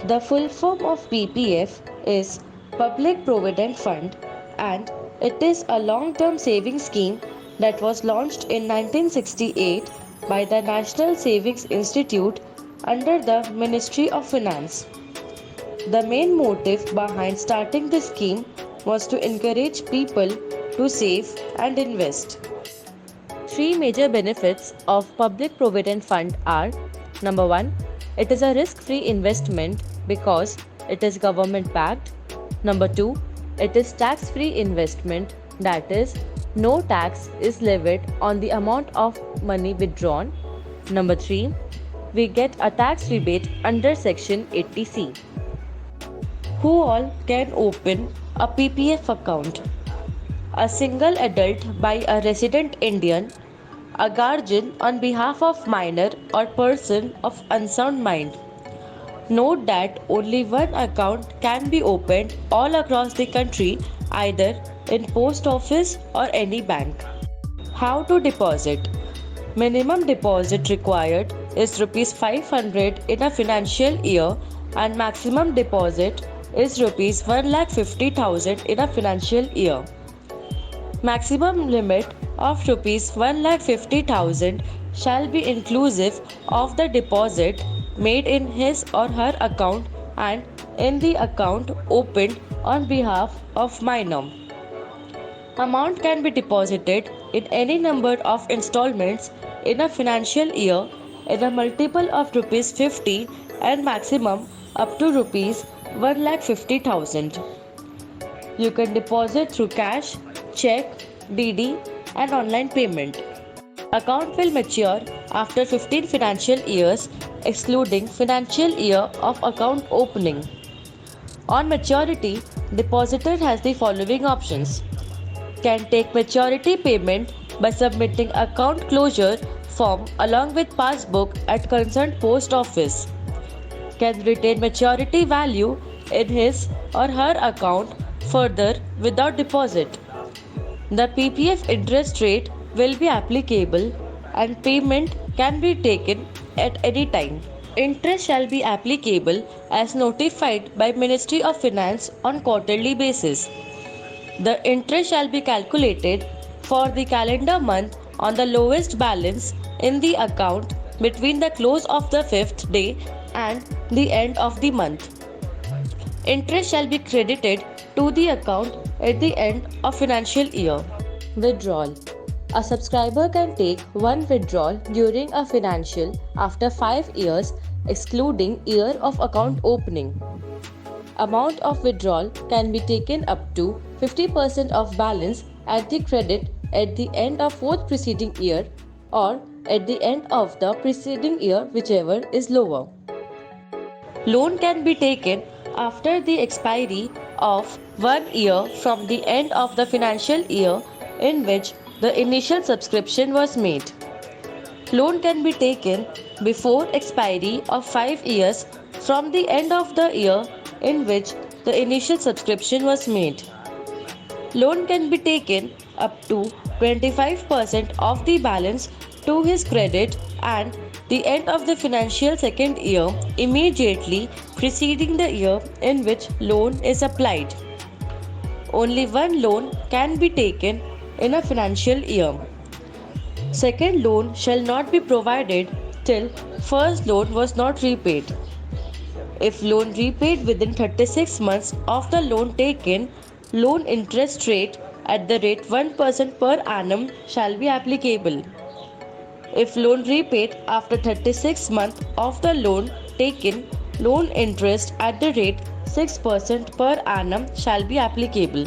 The full form of PPF is Public Provident Fund, and it is a long term savings scheme that was launched in 1968 by the National Savings Institute under the Ministry of Finance. The main motive behind starting this scheme was to encourage people to save and invest. Three major benefits of Public Provident Fund are: number 1, it is a risk-free investment because it is government backed. Number 2, it is tax-free investment, that is, no tax is levied on the amount of money withdrawn. Number 3, we get a tax rebate under Section 80C. Who all can open a PPF account? A single adult by a resident Indian, a guardian on behalf of minor or person of unsound mind. Note that only one account can be opened all across the country, either in post office or any bank. How to deposit? Minimum deposit required is Rs 500 in a financial year, and maximum deposit is Rs 1,50,000 in a financial year. Maximum limit of Rs 1,50,000 shall be inclusive of the deposit made in his or her account and in the account opened on behalf of minor. Amount can be deposited in any number of installments in a financial year in a multiple of Rs 50 and maximum up to Rs 1,50,000. You can deposit through cash, check, DD, and online payment. Account will mature after 15 financial years, excluding financial year of account opening. On maturity, depositor has the following options: can take maturity payment by submitting account closure form along with passbook at concerned post office, can retain maturity value in his or her account further without deposit. The PPF interest rate will be applicable and payment can be taken at any time. Interest shall be applicable as notified by Ministry of Finance on quarterly basis. The interest shall be calculated for the calendar month on the lowest balance in the account between the close of the fifth day and the end of the month. Interest shall be credited to the account at the end of financial year. Withdrawal. A subscriber can take one withdrawal during a financial after 5 years, excluding year of account opening. Amount of withdrawal can be taken up to 50% of balance at the credit at the end of fourth preceding year or at the end of the preceding year, whichever is lower. Loan can be taken after the expiry of 1 year from the end of the financial year in which the initial subscription was made. Loan can be taken before expiry of 5 years from the end of the year in which the initial subscription was made. Loan can be taken up to 25% of the balance to his credit and the end of the financial second year immediately preceding the year in which loan is applied. Only one loan can be taken in a financial year. Second loan shall not be provided till first loan was not repaid. If loan repaid within 36 months of the loan taken, loan interest rate at the rate 1% per annum shall be applicable. If loan repaid after 36 months of the loan taken, loan interest at the rate 6% per annum shall be applicable.